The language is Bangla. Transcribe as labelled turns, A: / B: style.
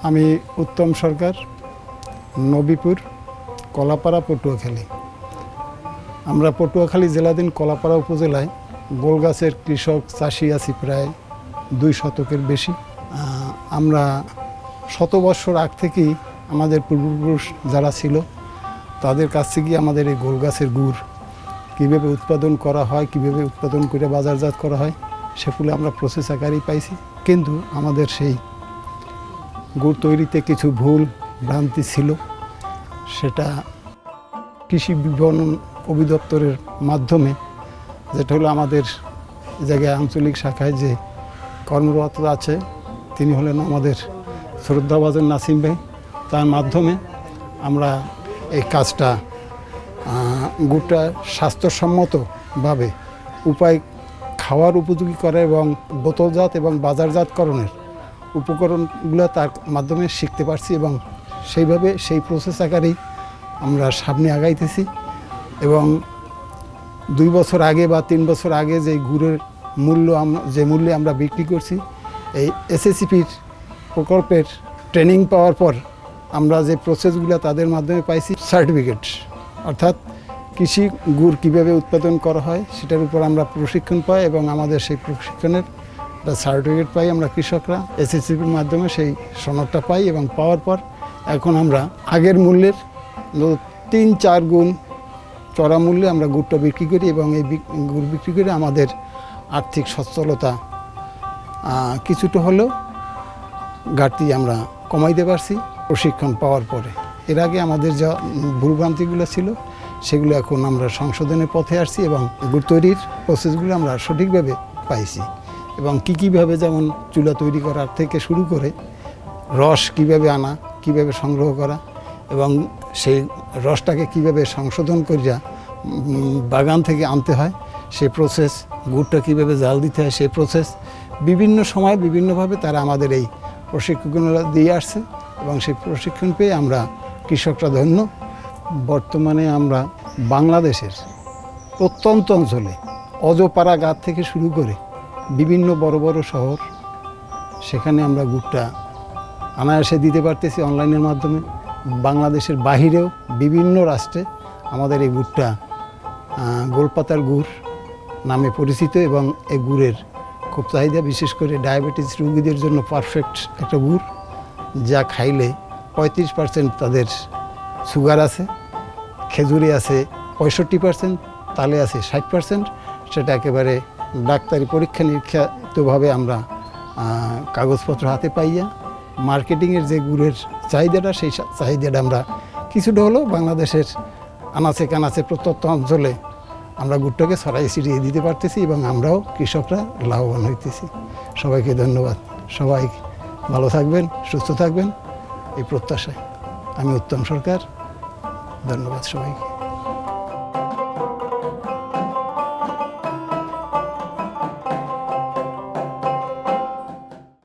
A: আমি উত্তম সরকার, নবীপুর, কলাপাড়া, পটুয়াখালী। আমরা পটুয়াখালী জেলাধীন কলাপাড়া উপজেলায় গোলগাছের কৃষক চাষি আছি প্রায় 2 শতকের বেশি। আমরা শত বৎসর আগ থেকেই আমাদের পূর্বপুরুষ যারা ছিল তাদের কাছ থেকে আমাদের এই গোলগাছের গুড় কীভাবে উৎপাদন করা হয়, কীভাবে উৎপাদন করে বাজারজাত করা হয় সেগুলো আমরা প্রসেস আকারেই পাইছি। কিন্তু আমাদের সেই গুড় তৈরিতে কিছু ভুল ভ্রান্তি ছিল, সেটা কৃষি বিপণন অধিদপ্তরের মাধ্যমে, যেটা হলো আমাদের জায়গায় আঞ্চলিক শাখায় যে কর্মরত আছে তিনি হলেন আমাদের শ্রদ্ধাভাজন নাসিম ভাই, তার মাধ্যমে আমরা এই কাজটা গুড়টা স্বাস্থ্যসম্মতভাবে উপায় খাওয়ার উপযোগী করে এবং বোতলজাত এবং বাজারজাতকরণের উপকরণগুলো তার মাধ্যমে শিখতে পারছি এবং সেইভাবে সেই প্রসেস আকারেই আমরা সামনে আগাইতেছি। এবং 2 বছর আগে বা 3 বছর আগে যে গুড়ের মূল্য যে মূল্যে আমরা বিক্রি করছি, এই এসএসসিপির প্রকল্পের ট্রেনিং পাওয়ার পর আমরা যে প্রসেসগুলো তাদের মাধ্যমে পাইছি সার্টিফিকেট, অর্থাৎ কৃষি গুড় কীভাবে উৎপাদন করা হয় সেটার উপর আমরা প্রশিক্ষণ পাই এবং আমাদের সেই প্রশিক্ষণের সার্টিফিকেট পাই আমরা কৃষকরা এসএসসিপির মাধ্যমে সেই সনদটা পাই এবং পাওয়ার পর এখন আমরা আগের মূল্যের 3-4 গুণ চড়া মূল্যে আমরা গুড়টা বিক্রি করি এবং এই গুড় বিক্রি করে আমাদের আর্থিক সচ্ছলতা কিছুটা হলেও ঘাটতি আমরা কমাইতে পারছি প্রশিক্ষণ পাওয়ার পরে। এর আগে আমাদের যা ভুলভ্রান্তিগুলো ছিল সেগুলো এখন আমরা সংশোধনের পথে আসছি এবং গুড় তৈরির প্রসেসগুলো আমরা সঠিকভাবে পাইছি এবং কীভাবে, যেমন চুলা তৈরি করার থেকে শুরু করে রস কীভাবে আনা, কীভাবে সংগ্রহ করা এবং সেই রসটাকে কীভাবে সংশোধন করিয়া বাগান থেকে আনতে হয় সেই প্রসেস, গুড়টা কীভাবে জাল দিতে হয় সেই প্রসেস, বিভিন্ন সময় বিভিন্নভাবে তারা আমাদের এই প্রশিক্ষণগুলো দিয়ে আসছে এবং সেই প্রশিক্ষণ পেয়ে আমরা কৃষকরা ধন্য। বর্তমানে আমরা বাংলাদেশের প্রত্যন্ত অঞ্চলে অজপাড়া গাছ থেকে শুরু করে বিভিন্ন বড় বড় শহর, সেখানে আমরা গুড়টা অনায়াসে দিতে পারতেছি অনলাইনের মাধ্যমে। বাংলাদেশের বাহিরেও বিভিন্ন রাষ্ট্রে আমাদের এই গুড়টা গোলপাতার গুড় নামে পরিচিত এবং এই গুড়ের খুব চাহিদা, বিশেষ করে ডায়াবেটিস রোগীদের জন্য পারফেক্ট একটা গুড়, যা খাইলে 35% তাদের সুগার আছে, খেজুরে আছে 65%, তালে আছে 60%। সেটা একেবারে ডাক্তারি পরীক্ষা নিরীক্ষিতভাবে আমরা কাগজপত্র হাতে পাইয়া মার্কেটিংয়ের যে গুড়ের চাহিদাটা, সেই চাহিদাটা আমরা কিছুটা হলেও বাংলাদেশের আনাচে কানাচে প্রত্যন্ত অঞ্চলে আমরা গুড়টাকে ছড়াই ছিটিয়ে দিতে পারতেছি এবং আমরাও কৃষকরা লাভবান হইতেছি। সবাইকে ধন্যবাদ। সবাই ভালো থাকবেন, সুস্থ থাকবেন এই প্রত্যাশায়। আমি উত্তম সরকার, ধন্যবাদ সবাইকে।